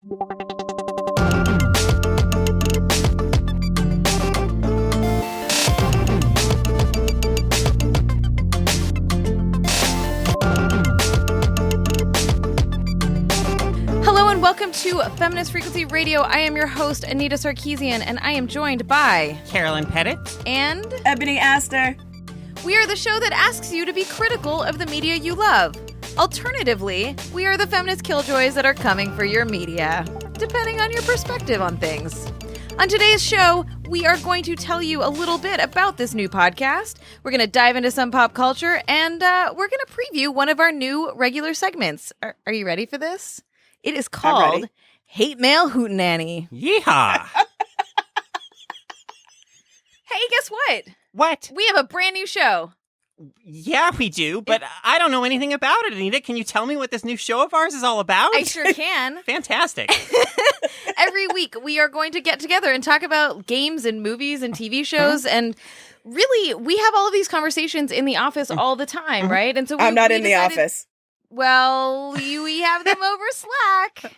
Welcome to Feminist Frequency Radio. I am your host, Anita Sarkeesian, and I am joined by Carolyn and Ebony Astor. We are the show that asks you to be critical of the media you love. Alternatively, we are the feminist killjoys that are coming for your media, depending on your perspective on things. On today's show, we are going to tell you a little bit about this new podcast. We're going to dive into some pop culture, and we're going to preview one of our new regular segments. Are you ready for this? It is called Hate Mail Hootenanny. Yeehaw! Hey, guess what? What? We have a brand new show. Yeah, we do, but I don't know anything about it, Anita. Can you tell me what this new show of ours is all about? I sure can. Fantastic. Every week, we are going to get together and talk about games and movies and TV shows, and really, we have all of these conversations in the office all the time, right? And so I'm not in the office. Well, we have them over Slack.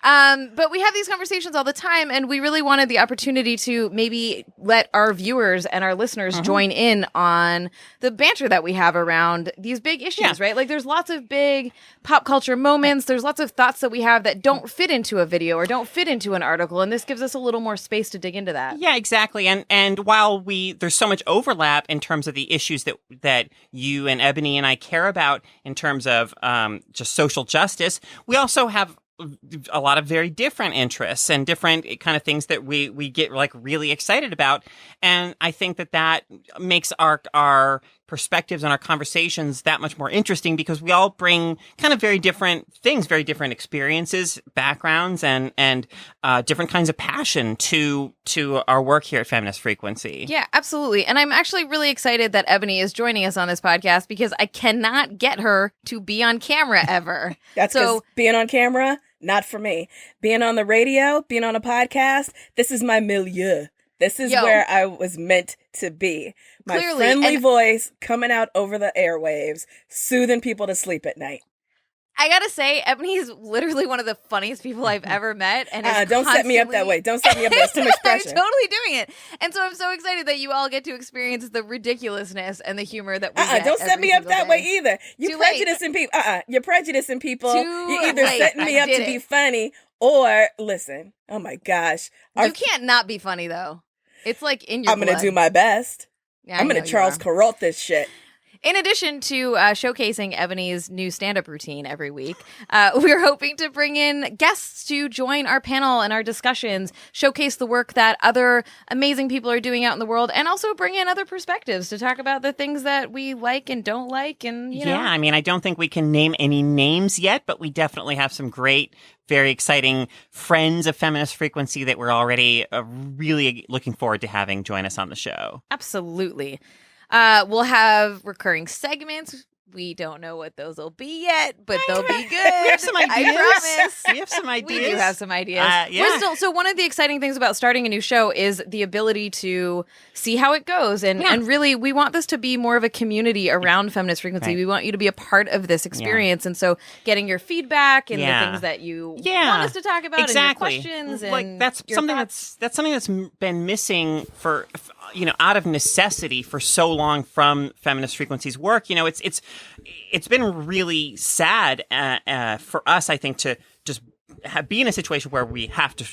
But we have these conversations all the time, and we really wanted the opportunity to maybe let our viewers and our listeners join in on the banter that we have around these big issues, right? Like, there's lots of big pop culture moments. There's lots of thoughts that we have that don't fit into a video or don't fit into an article, and this gives us a little more space to dig into that. Yeah, exactly. And while there's so much overlap in terms of the issues that you and Ebony and I care about in terms of just social justice, we also have a lot of very different interests and different kind of things that we get like really excited about. And I think that makes our perspectives and our conversations that much more interesting because we all bring kind of very different things, very different experiences, backgrounds, and different kinds of passion to our work here at Feminist Frequency. Yeah, absolutely. And I'm actually really excited that Ebony is joining us on this podcast because I cannot get her to be on camera ever. That's because being on camera, not for me. Being on the radio, being on a podcast, this is my milieu. This is where I was meant to be. My friendly voice coming out over the airwaves, soothing people to sleep at night. I gotta say, Ebony is literally one of the funniest people I've ever met. And don't set me up that way. Don't set me up. That's too much pressure. I'm totally doing it. And so I'm so excited that you all get to experience the ridiculousness and the humor that we get. Don't set me up that way either. You're prejudicing people. You're prejudicing people. You're either setting me up to be funny or, listen, oh my gosh. You can't not be funny, though. It's like in your I'm going to do my best. Yeah, I'm going to Charles Carroll this shit. In addition to showcasing Ebony's new stand-up routine every week, we're hoping to bring in guests to join our panel and our discussions, showcase the work that other amazing people are doing out in the world, and also bring in other perspectives to talk about the things that we like and don't like. And you know. Yeah, I mean, I don't think we can name any names yet, but we definitely have some great, very exciting friends of Feminist Frequency that we're already really looking forward to having join us on the show. Absolutely. We'll have recurring segments. We don't know what those will be yet, but they'll be good. We have some ideas. I promise. We have some ideas. We do have some ideas. Yeah. So one of the exciting things about starting a new show is the ability to see how it goes. And really, we want this to be more of a community around Feminist Frequency. Right. We want you to be a part of this experience. Yeah. And so getting your feedback and the things that you want us to talk about and your questions. And that's something that's been missing for out of necessity for so long from Feminist Frequency's work. It's been really sad for us, I think, to just be in a situation where we have to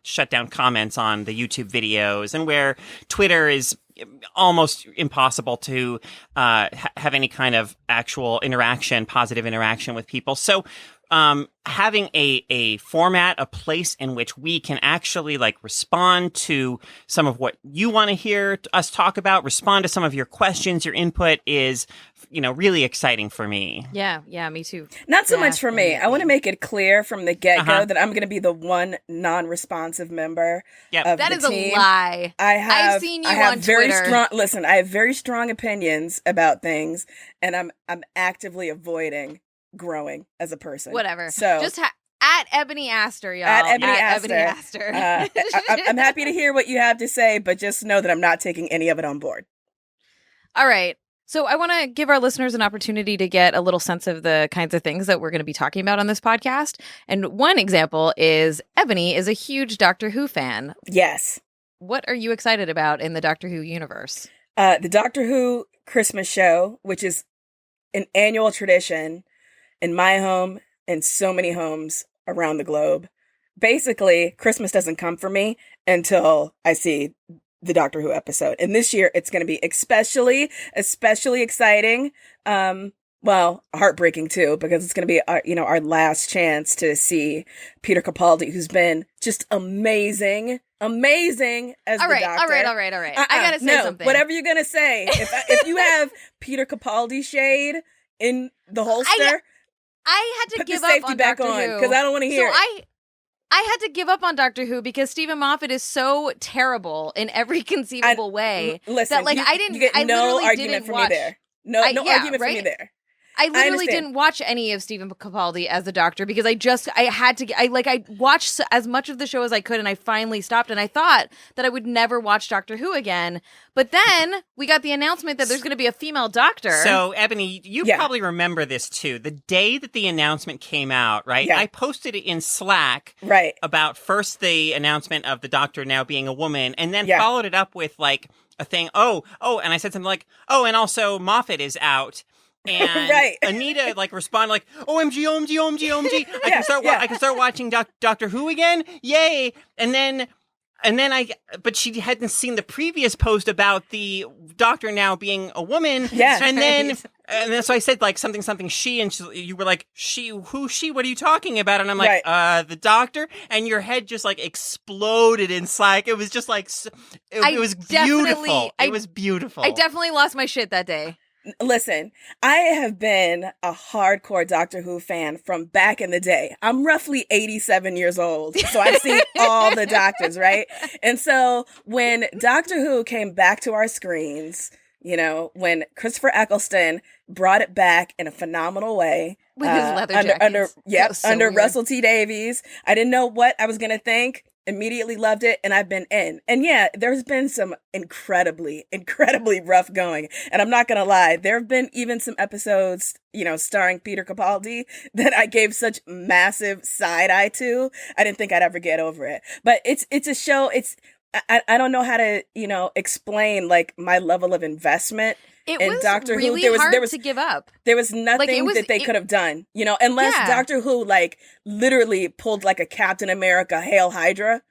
shut down comments on the YouTube videos and where Twitter is almost impossible to have any kind of actual positive interaction with people. So having a format, a place in which we can actually respond to some of what you want to hear us talk about, respond to some of your questions, your input is, really exciting for me. Yeah, me too. Not so much for me. I want to make it clear from the get-go that I'm going to be the one non-responsive member of that the is team. A lie. I've seen you I have on very Twitter. Listen, I have very strong opinions about things, and I'm actively avoiding growing as a person. Whatever. So just at Ebony Astor, y'all. At Ebony Astor. I'm happy to hear what you have to say, but just know that I'm not taking any of it on board. All right. So I want to give our listeners an opportunity to get a little sense of the kinds of things that we're going to be talking about on this podcast. And one example is Ebony is a huge Doctor Who fan. Yes. What are you excited about in the Doctor Who universe? The Doctor Who Christmas show, which is an annual tradition in my home and so many homes around the globe. Basically, Christmas doesn't come for me until I see the Doctor Who episode. And this year, it's going to be especially exciting. Well, heartbreaking too, because it's going to be our last chance to see Peter Capaldi, who's been just amazing as the Doctor. All right. I gotta say something. Whatever you're gonna say. If you have Peter Capaldi shade in the holster, I had to put give the up safety on back Doctor on Who because I don't want to hear it. I had to give up on Doctor Who because Stephen Moffat is so terrible in every conceivable way. Listen, that you get no argument from me there. No argument from me there. I literally didn't watch any of Stephen Capaldi as the Doctor because I watched as much of the show as I could, and I finally stopped, and I thought that I would never watch Doctor Who again. But then we got the announcement that there's going to be a female Doctor. So, Ebony, you probably remember this too. The day that the announcement came out, right? Yeah. I posted it in Slack about first the announcement of the Doctor now being a woman, and then followed it up with like a thing, and I said something like, and also Moffat is out. And Anita responded like, OMG. I can start watching Doctor Who again. Yay. And then but she hadn't seen the previous post about the Doctor now being a woman. Yeah. And then so I said like something she, and you were like, who she, what are you talking about? And I'm like, the Doctor. And your head just like exploded in Slack. It was just like, it was beautiful. It was beautiful. I definitely lost my shit that day. Listen, I have been a hardcore Doctor Who fan from back in the day. I'm roughly 87 years old, so I've seen all the Doctors, right? And so when Doctor Who came back to our screens, when Christopher Eccleston brought it back in a phenomenal way. With his leather jackets. Under Russell T Davies. I didn't know what I was going to think. Immediately loved it, and I've been in. And yeah, there's been some incredibly rough going. And I'm not gonna lie, there have been even some episodes, starring Peter Capaldi that I gave such massive side eye to. I didn't think I'd ever get over it. But it's a show. I don't know how to explain like my level of investment. It in was Doctor really Who. hard to give up. There was nothing that they could have done, unless Doctor Who literally pulled like a Captain America Hail Hydra.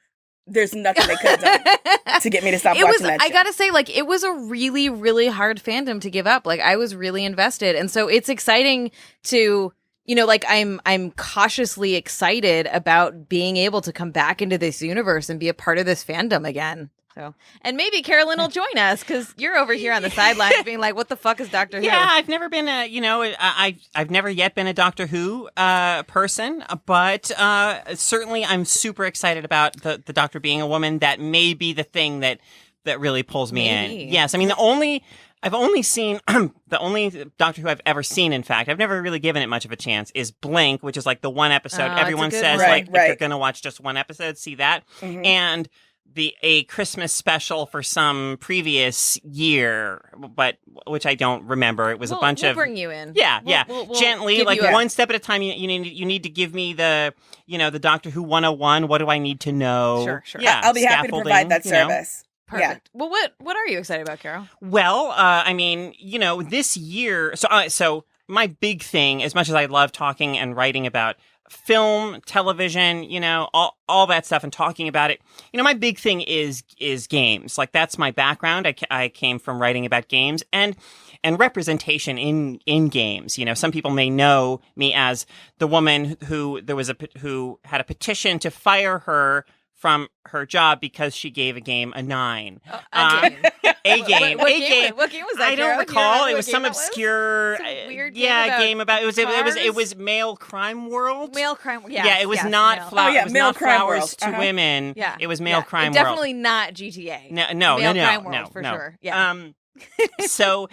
There's nothing they could have done to get me to stop watching that show. I gotta say, it was a really, really hard fandom to give up. I was really invested, and so it's exciting to. I'm cautiously excited about being able to come back into this universe and be a part of this fandom again. So, and maybe Carolyn will join us because you're over here on the sidelines being like, "What the fuck is Doctor Who?" Yeah, I've never been I've never yet been a Doctor Who person, but certainly I'm super excited about the Doctor being a woman. That may be the thing that really pulls me in. Yes, I mean I've only seen the only Doctor Who I've ever seen. In fact, I've never really given it much of a chance. Is Blink, which is like the one episode everyone says if you're gonna watch just one episode, see that and. A Christmas special for some previous year, but which I don't remember. It was a bunch of. We'll bring you in. Yeah, we'll gently, one step at a time. You need to give me the the Doctor Who 101. What do I need to know? Sure. Yeah, I'll be happy to provide that service. Perfect. Yeah. Well, what are you excited about, Carol? Well, I mean, this year. So my big thing, as much as I love talking and writing about film, television, all that stuff and talking about it. My big thing is games. That's my background. I came from writing about games and representation in games. Some people may know me as the woman who had a petition to fire her from her job because she gave a game a 9. A game. What game was that? I don't recall. It was some obscure, weird game about. It was Male Crime World. Male Crime. Yeah, it was not it was not Flowers to Women. Yeah, it was Male Crime World. Definitely not GTA. No, Male Crime World for sure. Yeah. So,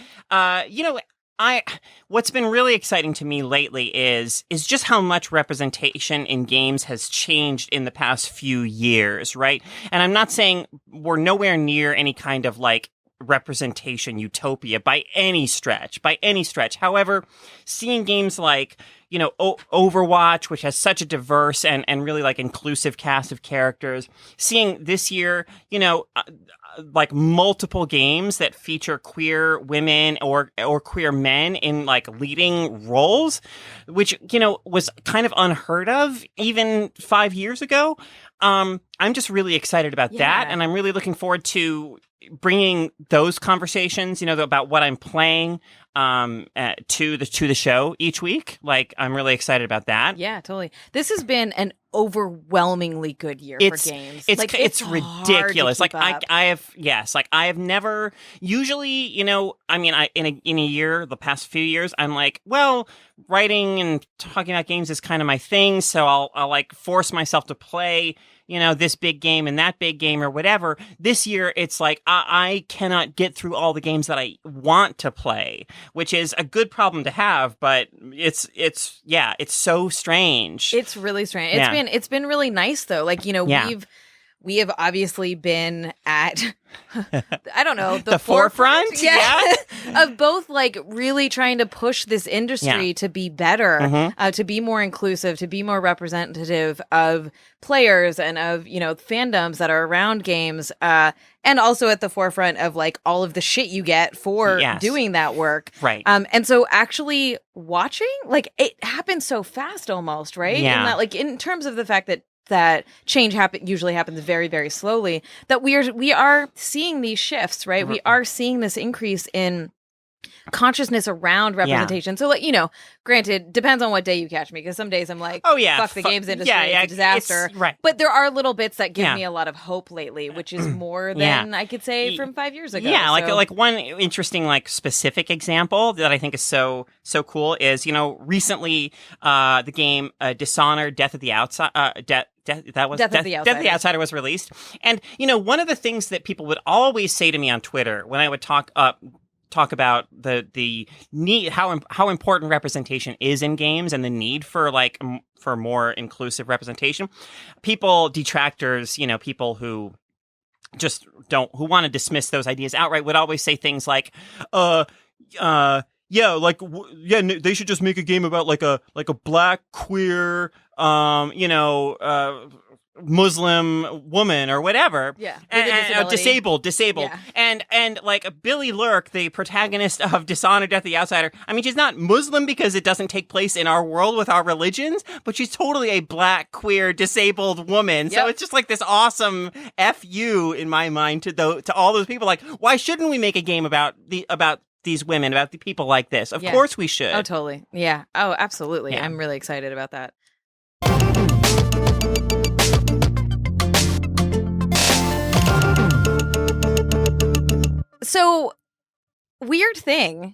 what's been really exciting to me lately is just how much representation in games has changed in the past few years, right? And I'm not saying we're nowhere near any kind of representation utopia by any stretch. However, seeing games like, Overwatch, which has such a diverse and really like inclusive cast of characters, seeing this year, like multiple games that feature queer women or queer men in like leading roles, which, was kind of unheard of even 5 years ago. I'm just really excited about that. And I'm really looking forward to bringing those conversations, about what I'm playing, to the show each week. Like, I'm really excited about that. Yeah, totally. This has been an overwhelmingly good year for games. It's ridiculous. Like I have never usually, in a year, the past few years, I'm like, well, writing and talking about games is kind of my thing, so I'll like force myself to play, this big game and that big game or whatever. This year, it's like I cannot get through all the games that I want to play, which is a good problem to have, but it's so strange. It's really strange. It's been really nice though. Like, we have obviously been at, I don't know, the forefront of both like really trying to push this industry to be better, to be more inclusive, to be more representative of players and of, fandoms that are around games, and also at the forefront of like all of the shit you get for doing that work. Right. And so actually watching, like, it happens so fast almost, right? Yeah. And that, like, in terms of the fact that change usually happens very, very slowly, that we are seeing these shifts, right? We are seeing this increase in consciousness around representation. So, like, granted, depends on what day you catch me, because some days I'm like, fuck the games industry, it's a disaster. Right. But there are little bits that give me a lot of hope lately, which is more than I could say from 5 years ago. Yeah, like one interesting, like, specific example that I think is so cool is, recently the game Dishonored, Death of the Outsider was released. And, one of the things that people would always say to me on Twitter when I would talk about the need, how important representation is in games and the need for for more inclusive representation. Detractors, people who just who want to dismiss those ideas outright would always say things like, they should just make a game about like a black queer, Muslim woman or whatever, and disabled, and like Billy Lurk, the protagonist of Dishonored, Death of the Outsider. I mean, she's not Muslim because it doesn't take place in our world with our religions, but she's totally a black, queer, disabled woman. So it's just like this awesome fu in my mind to all those people. Like, why shouldn't we make a game about these women, about the people like this? Of course we should. Oh, totally. Yeah. Oh, absolutely. Yeah. I'm really excited about that. So, weird thing,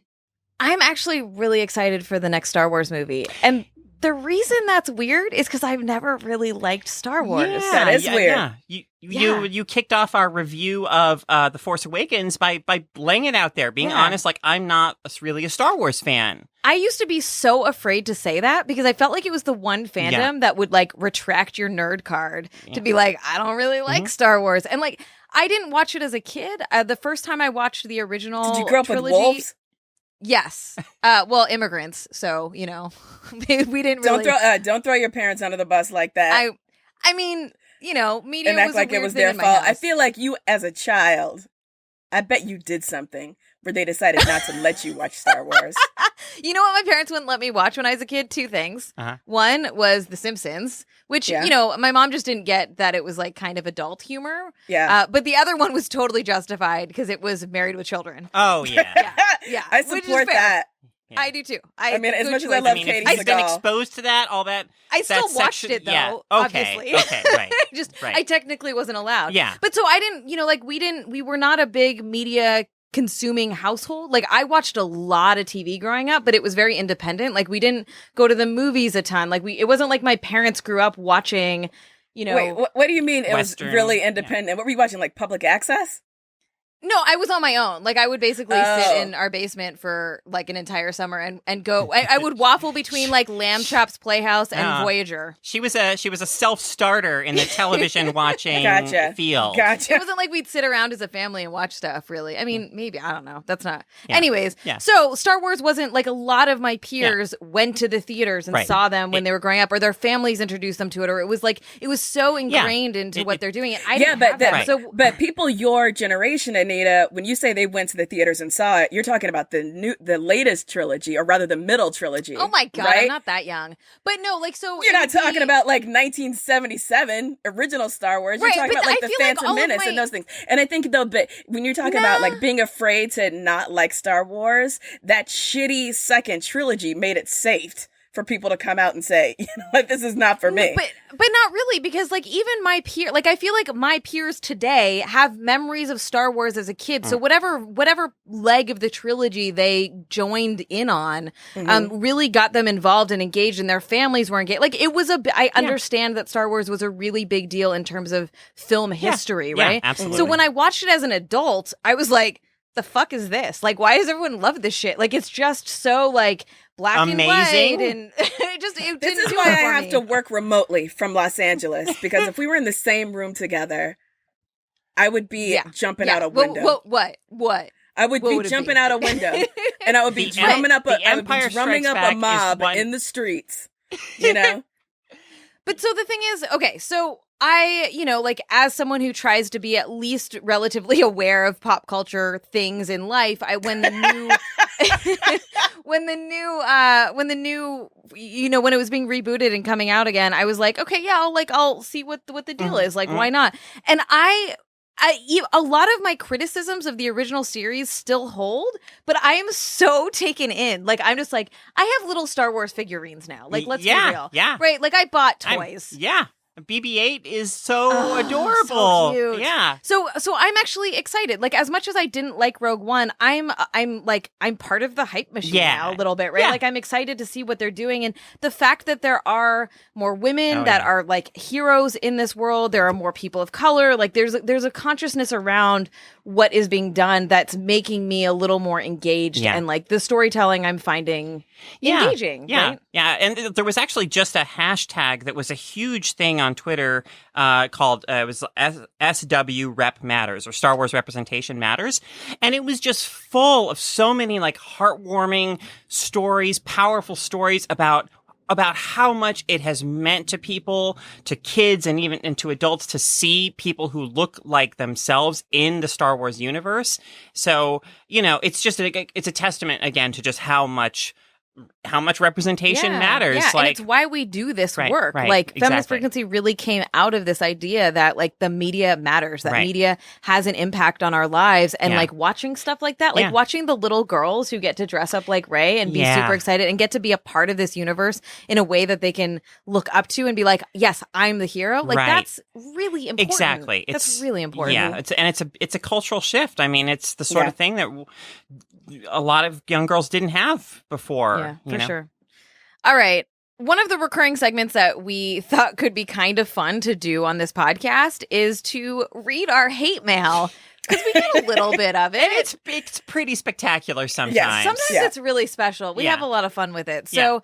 I'm actually really excited for the next Star Wars movie. And the reason that's weird is because I've never really liked Star Wars. Yeah, that is weird. Yeah. You kicked off our review of The Force Awakens by laying it out there, being honest, like, I'm not really a Star Wars fan. I used to be so afraid to say that because I felt like it was the one fandom that would, like, retract your nerd card to be like, I don't really like Star Wars. And, like, I didn't watch it as a kid. The first time I watched the original Did you grow up trilogy, with wolves? Yes. Well, immigrants. So, we didn't really. Don't throw your parents under the bus like that. I mean, media and act was like a weird it was thing their in my fault. house. I feel like you, as a child, I bet you did something where they decided not to let you watch Star Wars. You know what my parents wouldn't let me watch when I was a kid? Two things. One was The Simpsons, which, my mom just didn't get that it was like kind of adult humor. Yeah. But the other one was totally justified because it was Married with Children. Oh, yeah. Yeah. I support that. Yeah. I do too. I mean, as much as I love Katie Seagal. I've been exposed to that, all that. I still watched it though. Yeah. Okay. Obviously. Okay. Right. I technically wasn't allowed. Yeah. But so I didn't. We were not a big media consuming household. Like, I watched a lot of TV growing up, but it was very independent. Like, we didn't go to the movies a ton. Like, it wasn't like my parents grew up watching. Wait, what do you mean? It Western, was really independent. What were you watching? Like public access? No, I was on my own. Like, I would basically sit in our basement for like an entire summer and go. I would waffle between like Lamb Chops Playhouse and Voyager. She was a self-starter in the television watching field. Gotcha. It wasn't like we'd sit around as a family and watch stuff, really. I mean, maybe, I don't know. That's not. Yeah. Anyways, so Star Wars wasn't like a lot of my peers went to the theaters and saw them when they were growing up, or their families introduced them to it, or it was like, it was so ingrained into what they're doing. I didn't have that. But people your generation, Anita, when you say they went to the theaters and saw it, you're talking about the latest trilogy, or rather the middle trilogy. Oh my God, right? I'm not that young. But no, like, so you're not talking about like 1977 original Star Wars. You're talking about like the Phantom Menace and those things. And I think though, but when you're talking about like being afraid to not like Star Wars, that shitty second trilogy made it safe for people to come out and say, you know what, this is not for me. But not really, because like even my peer, like I feel like my peers today have memories of Star Wars as a kid. So whatever leg of the trilogy they joined in on, really got them involved and engaged, and their families were engaged. Like, it was I understand that Star Wars was a really big deal in terms of film history, right? Yeah, absolutely. So when I watched it as an adult, I was like, the fuck is this? Like, why does everyone love this shit? Like, it's just so like black and white, and it this is why I have to work remotely from Los Angeles, because if we were in the same room together, I would be jumping out a window. What? I would be jumping out a window, and I would be drumming up a mob in the streets. You know. But so the thing is, okay, so I, like, as someone who tries to be at least relatively aware of pop culture things in life, when it was being rebooted and coming out again, I was like, okay, yeah, I'll see what the deal is. Like, why not? And a lot of my criticisms of the original series still hold, but I am so taken in. Like, I'm just like, I have little Star Wars figurines now. Like, let's be real. Yeah. Right? Like, I bought toys. BB-8 is so adorable. So cute. Yeah. So I'm actually excited. Like, as much as I didn't like Rogue One, I'm part of the hype machine now a little bit, right? Yeah. Like, I'm excited to see what they're doing, and the fact that there are more women that are like heroes in this world, there are more people of color. Like, there's a consciousness around what is being done that's making me a little more engaged, and like the storytelling I'm finding engaging. Right? Yeah. And there was actually just a hashtag that was a huge thing on Twitter called it was SW Rep Matters, or Star Wars Representation Matters, and it was just full of so many like heartwarming stories, powerful stories about how much it has meant to people, to kids, and even to adults to see people who look like themselves in the Star Wars universe. So, it's just it's a testament again to just how much representation matters. Yeah, and it's why we do this work. Like, Feminist Frequency really came out of this idea that like the media matters, that media has an impact on our lives, and like watching stuff like that, like watching the little girls who get to dress up like Rey and be super excited and get to be a part of this universe in a way that they can look up to and be like, yes, I'm the hero. Like, that's really important. Exactly. That's really important. Yeah. It's a cultural shift. I mean, it's the sort of thing that a lot of young girls didn't have before. Yeah, for sure. All right. One of the recurring segments that we thought could be kind of fun to do on this podcast is to read our hate mail, because we get a little bit of it. It's pretty spectacular sometimes. Yeah, sometimes it's really special. We have a lot of fun with it. So,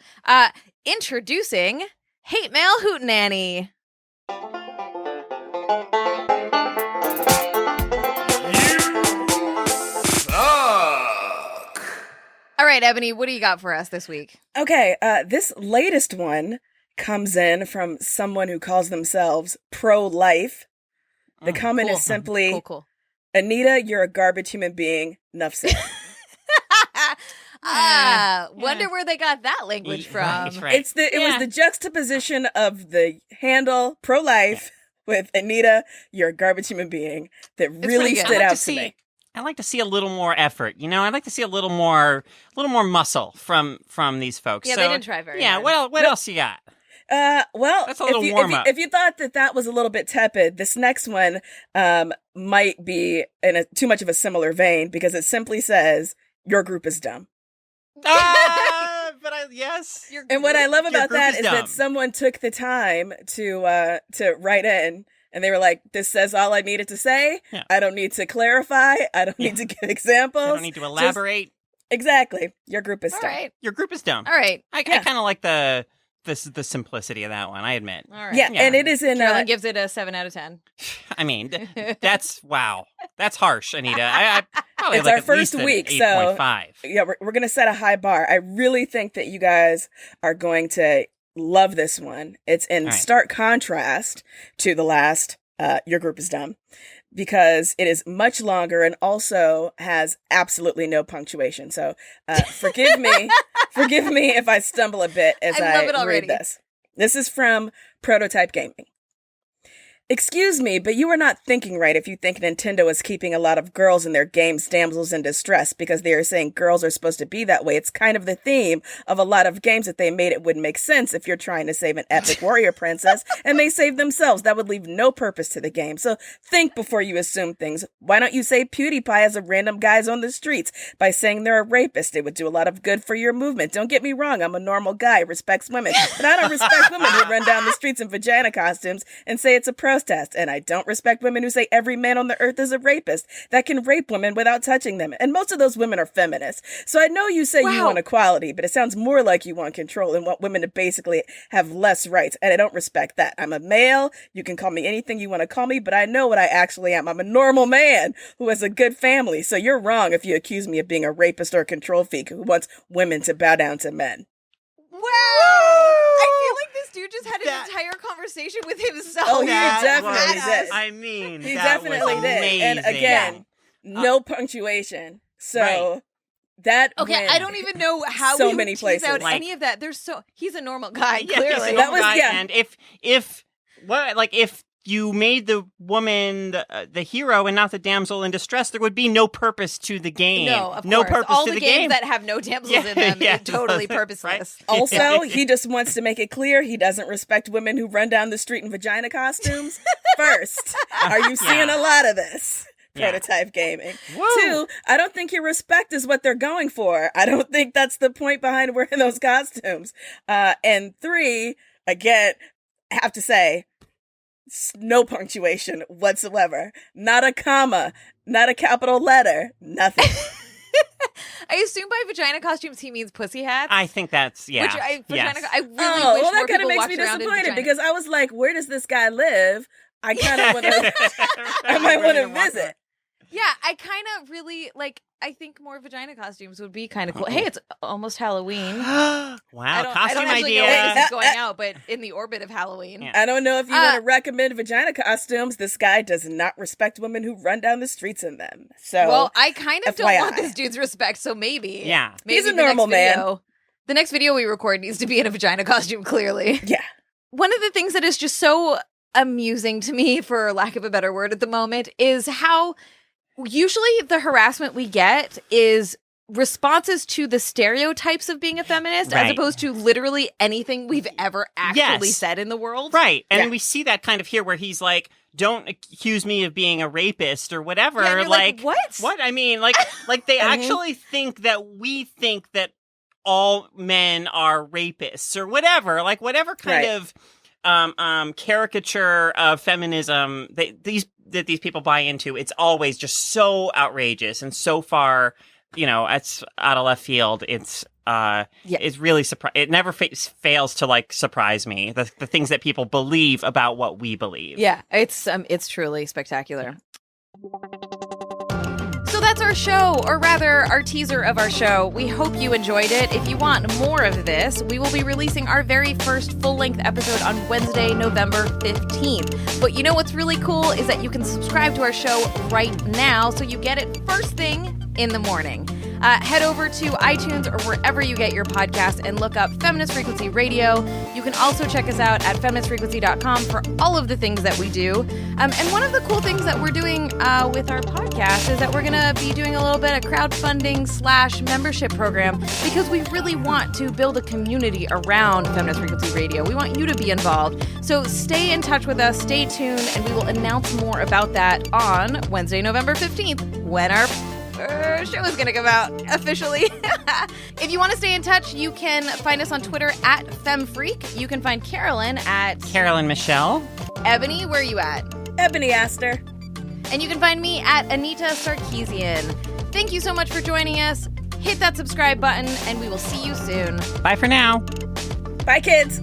introducing Hate Mail Hootenanny. All right, Ebony, what do you got for us this week? Okay, this latest one comes in from someone who calls themselves pro-life. The comment is simply, cool. Anita, you're a garbage human being. Nuff said. Wonder where they got that language from. Right. It was the juxtaposition of the handle pro-life with Anita, you're a garbage human being, that really stood out to me. I like to see a little more effort, I'd like to see a little more muscle from these folks. Yeah, so, they didn't try very hard. What else you got? Well, that's a little warm up. If you thought that was a little bit tepid, this next one might be in too much of a similar vein, because it simply says, your group is dumb. And what I love about that is that someone took the time to write in And they were like, this says all I needed to say. Yeah. I don't need to clarify. I don't need to give examples. I don't need to elaborate. Exactly. Your group is dumb. Right. Your group is dumb. All right. I kind of like the simplicity of that one, I admit. All right. Yeah, and it is in... Carolyn gives it a 7 out of 10. I mean, that's... Wow. That's harsh, Anita. I probably it's like our at first least week, 8.5. So... Yeah, we're going to set a high bar. I really think that you guys are going to love this one. It's in stark contrast to the last Your Group is Dumb, because it is much longer and also has absolutely no punctuation. So forgive me if I stumble a bit as I read this. This is from Prototype Gaming. Excuse me, but you are not thinking right if you think Nintendo is keeping a lot of girls in their games damsels in distress because they are saying girls are supposed to be that way. It's kind of the theme of a lot of games that they made. It wouldn't make sense if you're trying to save an epic warrior princess and they save themselves. That would leave no purpose to the game. So think before you assume things. Why don't you say PewDiePie as a random guys on the streets by saying they're a rapist? It would do a lot of good for your movement. Don't get me wrong. I'm a normal guy, respects women, but I don't respect women who run down the streets in vagina costumes and say it's a protest. And I don't respect women who say every man on the earth is a rapist that can rape women without touching them. And most of those women are feminists. So I know you say you want equality, but it sounds more like you want control and want women to basically have less rights. And I don't respect that. I'm a male. You can call me anything you want to call me, but I know what I actually am. I'm a normal man who has a good family. So you're wrong if you accuse me of being a rapist or a control freak who wants women to bow down to men. Wow! I feel like this dude just had an entire conversation with himself. Oh, he definitely did. I mean, he definitely did. And again, no punctuation. So that I don't even know how so we many would places. tease out Like, any of that. He's a normal guy. Yeah, clearly, he's a normal guy, and if you made the woman the hero and not the damsel in distress, there would be no purpose to the game. No, of no course. purpose All to the the game. games that have no damsels in them are totally purposeless. Right? Also, he just wants to make it clear he doesn't respect women who run down the street in vagina costumes. First, are you seeing a lot of this? Prototype Gaming. Woo. 2, I don't think your respect is what they're going for. I don't think that's the point behind wearing those costumes. And 3, again, I have to say, no punctuation whatsoever. Not a comma, not a capital letter, nothing. I assume by vagina costumes he means pussy hats. I think that's, Which I really wish well, more that kind of people makes walked me around in disappointed vagina. because I was like, where does this guy live? I kind of want to, I might want to visit. Yeah, I kind of really, I think more vagina costumes would be kind of cool. Hey, it's almost Halloween. Wow, I don't costume actually idea. know when this is going out, but in the orbit of Halloween. I don't know if you want to recommend vagina costumes. This guy does not respect women who run down the streets in them. So, well, I kind of FYI. don't want this dude's respect, so maybe. Yeah. Maybe he's a normal man. The next video we record needs to be in a vagina costume, clearly. Yeah. One of the things that is just so amusing to me, for lack of a better word at the moment, is how usually the harassment we get is responses to the stereotypes of being a feminist, as opposed to literally anything we've ever actually said in the world. Right. And we see that kind of here where he's like, don't accuse me of being a rapist or whatever. Yeah, like, what? What? I mean, like they actually think that we think that all men are rapists or whatever. Like whatever kind of caricature of feminism that these people buy into, it's always just so outrageous and so far, it's out of left field. It's really it never fails to surprise me, the things that people believe about what we believe. Yeah, it's truly spectacular. So that's our show, or rather our teaser of our show. We hope you enjoyed it. If you want more of this, we will be releasing our very first full-length episode on Wednesday, November 15th. But you know what's really cool is that you can subscribe to our show right now so you get it first thing in the morning. Head over to iTunes or wherever you get your podcast and look up Feminist Frequency Radio. You can also check us out at feministfrequency.com for all of the things that we do. And one of the cool things that we're doing with our podcast is that we're going to be doing a little bit of crowdfunding / membership program, because we really want to build a community around Feminist Frequency Radio. We want you to be involved. So stay in touch with us, stay tuned, and we will announce more about that on Wednesday, November 15th, when our show is going to come out officially. If you want to stay in touch, you can find us on Twitter at FemFreak. You can find Carolyn at Carolyn Michelle. Ebony, where are you at? Ebony Aster. And you can find me at Anita Sarkeesian. Thank you so much for joining us. Hit that subscribe button, and we will see you soon. Bye for now. Bye, kids.